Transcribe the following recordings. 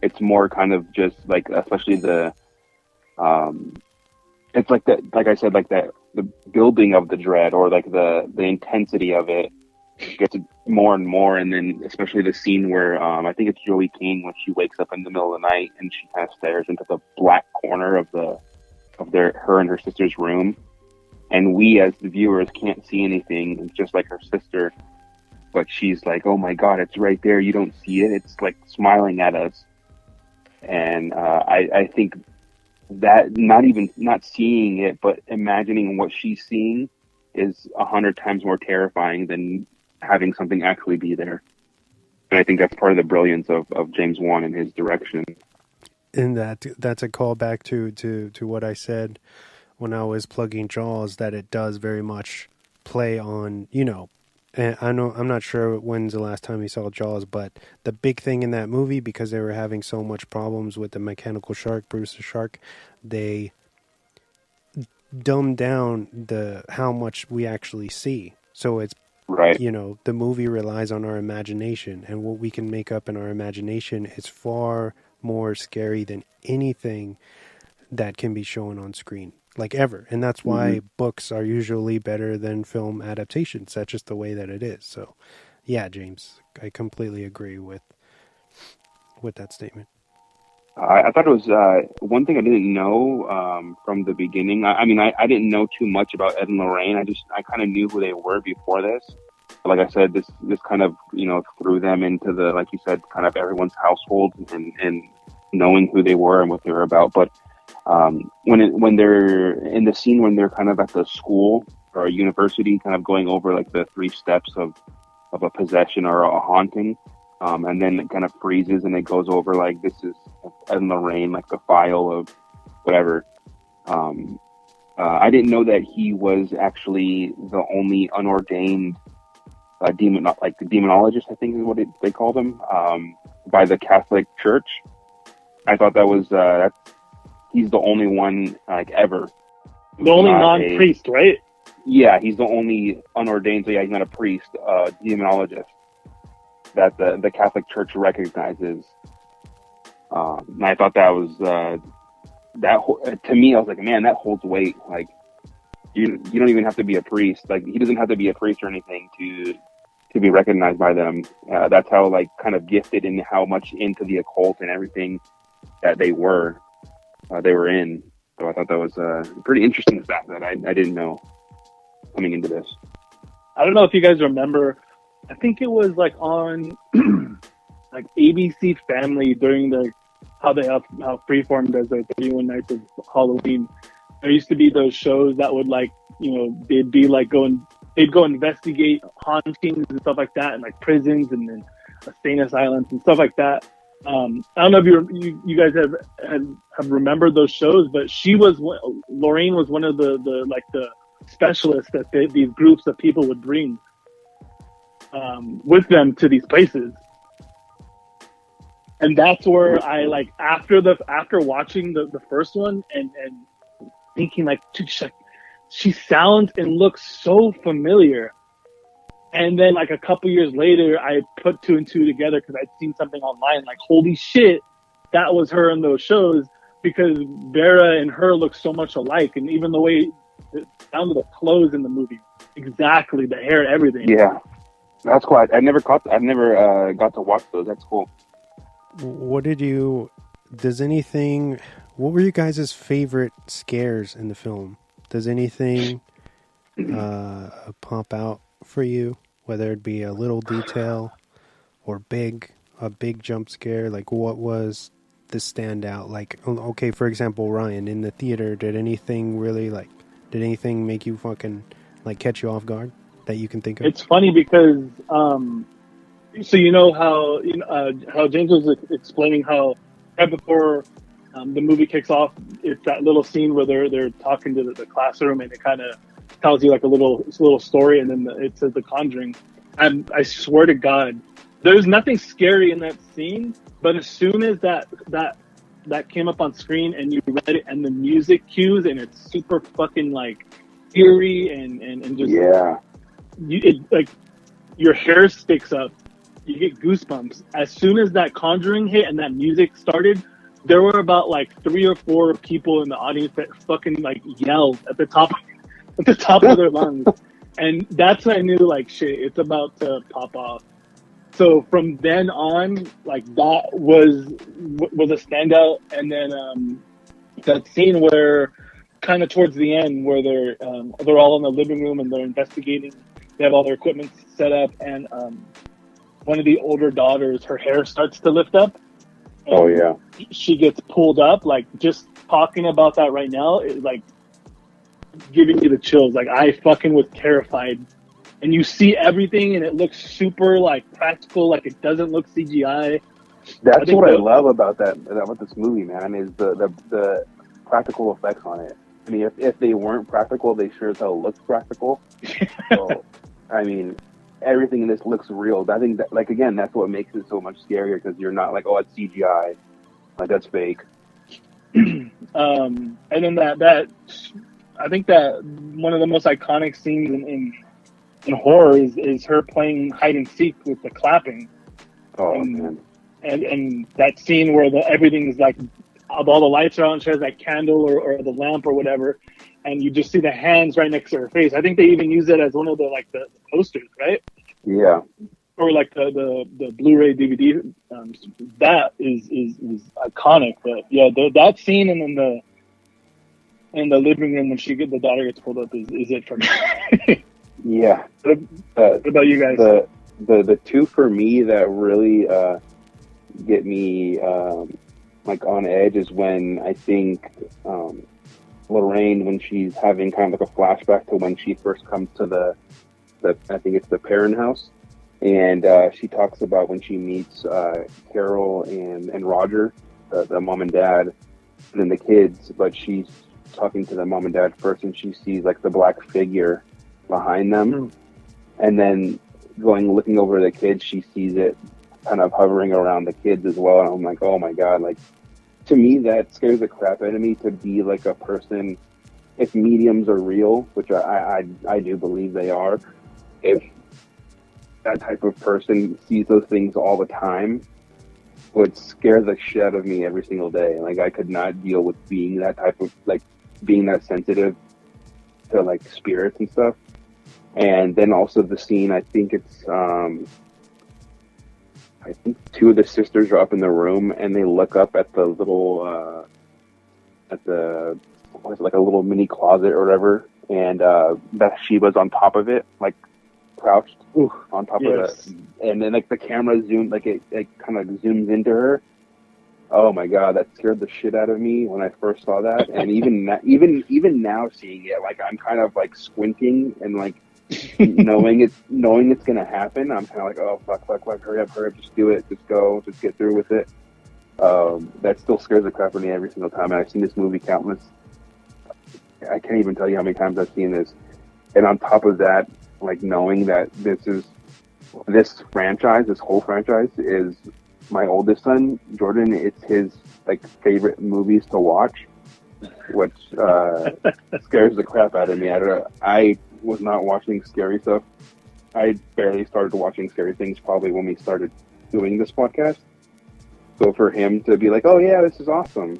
It's more kind of just like, especially it's like that, like I said, like that, the building of the dread, or like the intensity of it gets more and more. And then especially the scene where, I think it's Joey King, when she wakes up in the middle of the night and she kind of stares into the black corner of her and her sister's room. And we as the viewers can't see anything. It's just like her sister, but she's like, oh my God, it's right there. You don't see it. It's like smiling at us. And I think that not seeing it, but imagining what she's seeing is 100 times more terrifying than having something actually be there. And I think that's part of the brilliance of James Wan and his direction. And that's a callback to what I said when I was plugging Jaws, that it does very much play on, and I'm not sure when's the last time you saw Jaws, but the big thing in that movie, because they were having so much problems with the mechanical shark, Bruce the Shark, they dumbed down how much we actually see. So it's, right. The movie relies on our imagination, and what we can make up in our imagination is far more scary than anything that can be shown on screen, like ever. And that's why books are usually better than film adaptations. That's just the way that it is. So yeah, James, I completely agree with that statement. I thought it was one thing I didn't know from the beginning. I mean, I didn't know too much about Ed and Lorraine. I kind of knew who they were before this. But like I said, this kind of, threw them into the, like you said, kind of everyone's household, and knowing who they were and what they were about. But when they're in the scene, when they're kind of at the school or a university, kind of going over like the 3 steps of a possession or a haunting, and then it kind of freezes and it goes over like, this is Ed and Lorraine, like the file of whatever. I didn't know that he was actually the only unordained demonologist, I think is what they called him, by the Catholic Church. I thought that was he's the only one ever. The only non-priest, right? Yeah, he's the only unordained. So yeah, he's not a priest, demonologist that the Catholic Church recognizes. And I thought that was to me, I was like, man, that holds weight. Like, you don't even have to be a priest. Like, he doesn't have to be a priest or anything to be recognized by them. That's how kind of gifted and how much into the occult and everything that they were in. So I thought that was a pretty interesting fact that I didn't know coming into this. I don't know if you guys remember, I think it was on ABC Family during how Freeform does their 31 Nights of Halloween. There used to be those shows that would they'd be they'd go investigate hauntings and stuff like that, and prisons and then insane asylums and stuff like that. I don't know if you guys have remembered those shows, but Lorraine was one of the specialists that these groups of people would bring with them to these places. And that's where I after watching the first one and thinking she sounds and looks so familiar. And then a couple years later, I put 2 and 2 together because I'd seen something online. Holy shit, that was her in those shows, because Vera and her look so much alike. And even the way down to the clothes in the movie, exactly, the hair, everything. Yeah, that's cool. I never got to watch those. That's cool. What were you guys' favorite scares in the film? Does anything pop out for you, whether it be a little detail or a big jump scare? What was the standout? Okay, for example, Ryan, in the theater, did anything make you fucking catch you off guard that you can think of? It's funny because so how James was explaining how right before the movie kicks off, it's that little scene where they're talking to the classroom, and it kind of tells you a little story, and then it says The Conjuring. I swear to God, there's nothing scary in that scene, but as soon as that came up on screen and you read it and the music cues, and it's super fucking eerie and just yeah, your hair sticks up. you get goosebumps. As soon as that Conjuring hit and that music started, there were about like 3 or 4 people in the audience that fucking like yelled at the top of their lungs. And that's when I knew, like, shit, it's about to pop off. So from then on, like, that was a standout. And then that scene where, kind of towards the end, where they're all in the living room and they're investigating. They have all their equipment set up, and one of the older daughters, her hair starts to lift up. Oh yeah. She gets pulled up. Like, just talking about that right now is like giving me the chills. Like, I fucking was terrified. And you see everything, and it looks super like practical. Like, it doesn't look CGI. That's what I love about this movie, man, is the practical effects on it. I mean, if they weren't practical, they sure as hell looked practical. So, I mean, everything in this looks real. I think that, like, again, that's what makes it so much scarier, because you're not like, oh, it's CGI, like, that's fake. And then that I think that one of the most iconic scenes in horror is her playing hide and seek with the clapping. Oh man! And that scene where everything's like, all the lights are on, she has that candle or the lamp or whatever, and you just see the hands right next to her face. I think they even use it as one of the posters, right? Yeah. Or like the Blu-ray DVD. That is iconic. But yeah, that scene and then in the living room when the daughter gets pulled up is it for me. Yeah. What about you guys? The two for me that really get me like on edge is when I think Lorraine, when she's having kind of like a flashback to when she first comes to the I think it's the parent house, and she talks about when she meets Carol and Roger, the mom and dad, and then the kids, but she's talking to the mom and dad first, and she sees like the black figure behind them, and then looking over the kids, she sees it kind of hovering around the kids as well, and I'm like, oh my god, like, to me that scares the crap out of me, to be like a person, if mediums are real, which I do believe they are, if that type of person sees those things all the time, would scare the shit out of me every single day. Like, I could not deal with being that type of, like, being that sensitive to like spirits and stuff. And then also the scene, I think it's I think two of the sisters are up in the room, and they look up at the little what is it, like a little mini closet or whatever, and Bathsheba's on top of it, like crouched on top of it, and then like the camera zoomed, like it kind of zooms into her. Oh my god, that scared the shit out of me when I first saw that, and even now seeing it, like, I'm kind of like squinting and like knowing it's gonna happen. I'm kind of like, oh fuck, hurry up, just do it, just get through with it. That still scares the crap out of me every single time. And I've seen this movie countless. I can't even tell you how many times I've seen this. And on top of that, like, knowing that this whole franchise is my oldest son, Jordan, it's his like favorite movies to watch, which scares the crap out of me. I was not watching scary stuff. I barely started watching scary things probably when we started doing this podcast. So for him to be like, "Oh yeah, this is awesome,"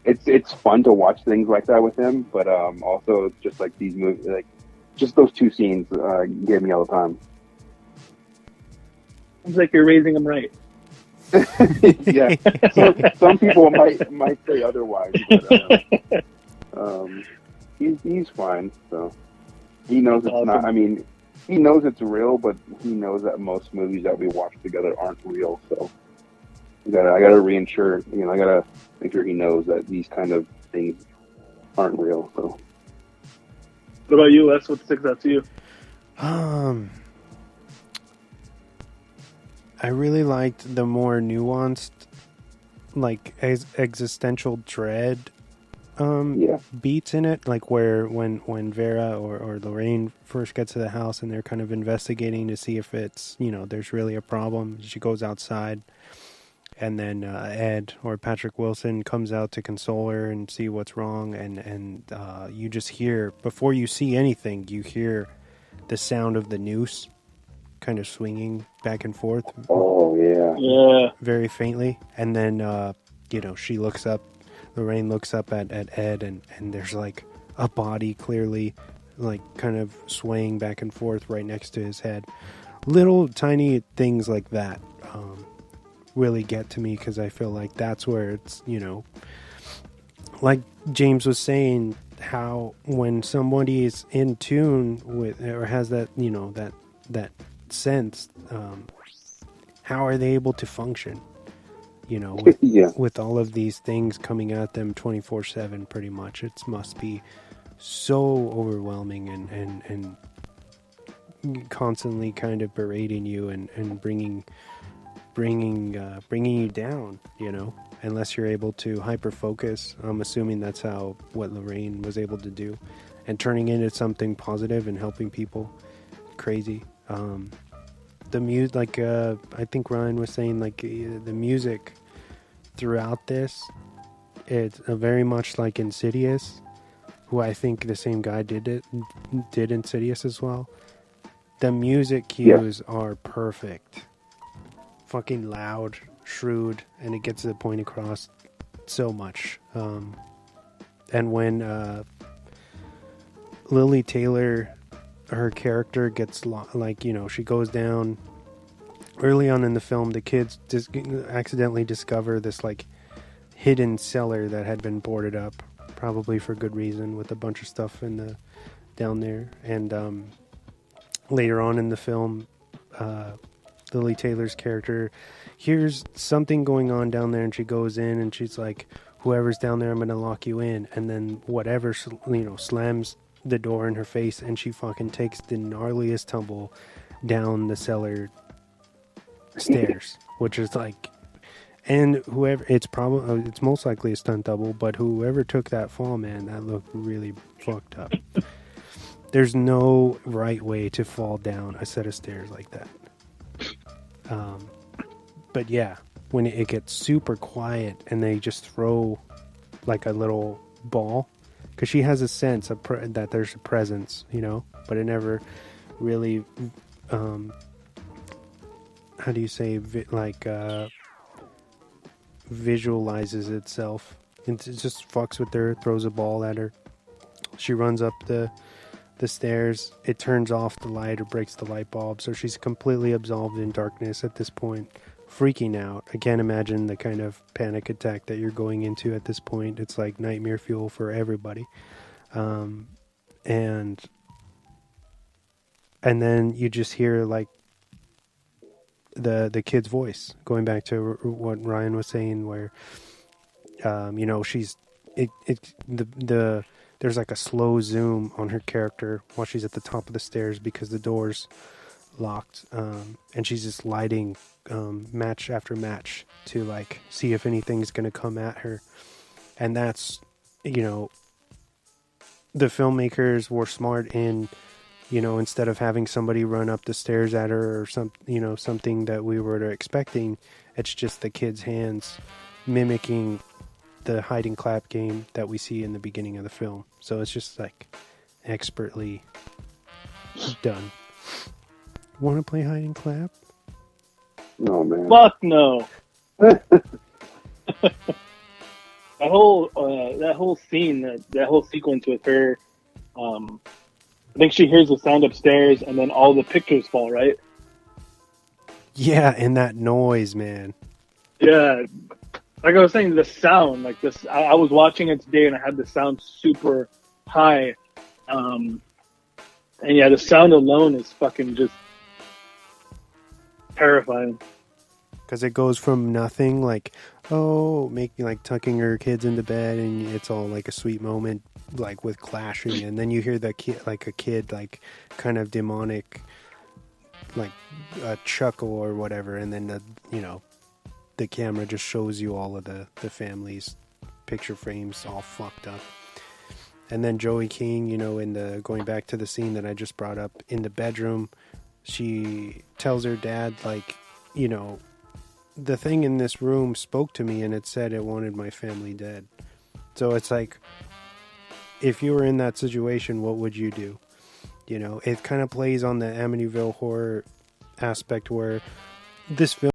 it's fun to watch things like that with him. But also just like these movies, like just those two scenes, get me all the time. Seems like you're raising him right. Yeah, so some people might say otherwise, but he's fine. So he knows it's not. I mean, he knows it's real, but he knows that most movies that we watch together aren't real. So I gotta reassure. I gotta make sure he knows that these kind of things aren't real. So, what about you, Les? What sticks out to you? I really liked the more nuanced, like, existential dread beats in it, like when Vera or Lorraine first gets to the house and they're kind of investigating to see if it's, there's really a problem. She goes outside, and then Ed or Patrick Wilson comes out to console her and see what's wrong, and you just hear, before you see anything, you hear the sound of the noose kind of swinging back and forth. Oh, yeah. Yeah. Very faintly. And then, she looks up, Lorraine looks up at Ed, and there's like a body clearly like kind of swaying back and forth right next to his head. Little tiny things like that really get to me, because I feel like that's where it's, like James was saying, how when somebody is in tune with, or has that, that sense, how are they able to function? With, with all of these things coming at them 24/7, pretty much. It must be so overwhelming and constantly kind of berating you and bringing you down, unless you're able to hyper focus. I'm assuming that's what Lorraine was able to do, and turning it into something positive and helping people. Crazy. The music, like I think Ryan was saying, like the music throughout this, it's very much like Insidious, who I think the same guy did Insidious as well. The music cues are perfect. Fucking loud, shrewd, and it gets the point across so much. And when Lily Taylor, her character gets she goes down early on in the film, the kids accidentally discover this like hidden cellar that had been boarded up, probably for good reason, with a bunch of stuff down there. And later on in the film, Lily Taylor's character hears something going on down there, and she goes in and she's like, whoever's down there, I'm gonna lock you in. And then whatever, slams the door in her face, and she fucking takes the gnarliest tumble down the cellar stairs, which is like, and whoever, it's most likely a stunt double, but whoever took that fall, man, that looked really fucked up. There's no right way to fall down a set of stairs like that. But yeah, when it gets super quiet and they just throw like a little ball, because she has a sense of that there's a presence, but it never really, how do you say, visualizes itself. It just fucks with her, throws a ball at her. She runs up the stairs. It turns off the light or breaks the light bulb, so she's completely absolved in darkness at this point, freaking out. I can't imagine the kind of panic attack that you're going into at this point. It's like nightmare fuel for everybody. And then you just hear like the kid's voice, going back to what Ryan was saying, where she's there's like a slow zoom on her character while she's at the top of the stairs because the door's locked, and she's just lighting match after match to like see if anything's going to come at her. And that's, the filmmakers were smart in, instead of having somebody run up the stairs at her or something that we were expecting, it's just the kid's hands mimicking the hide and clap game that we see in the beginning of the film. So it's just like expertly done. Want to play hide and clap? No, man. Fuck no. That whole scene, that whole sequence with her, I think she hears the sound upstairs, and then all the pictures fall, right? Yeah, and that noise, man. Yeah. Like I was saying, the sound, like this, I was watching it today and I had the sound super high. And yeah, the sound alone is fucking just terrifying. Because it goes from nothing, like, making, like, tucking her kids into bed, and it's all like a sweet moment, like with clashing. And then you hear that kid, like, kind of demonic, like, a chuckle or whatever. And then, the camera just shows you all of the family's picture frames all fucked up. And then Joey King, going back to the scene that I just brought up in the bedroom, she tells her dad, like, the thing in this room spoke to me and it said it wanted my family dead. So it's like, if you were in that situation, what would you do? You know, it kind of plays on the Amityville horror aspect where this film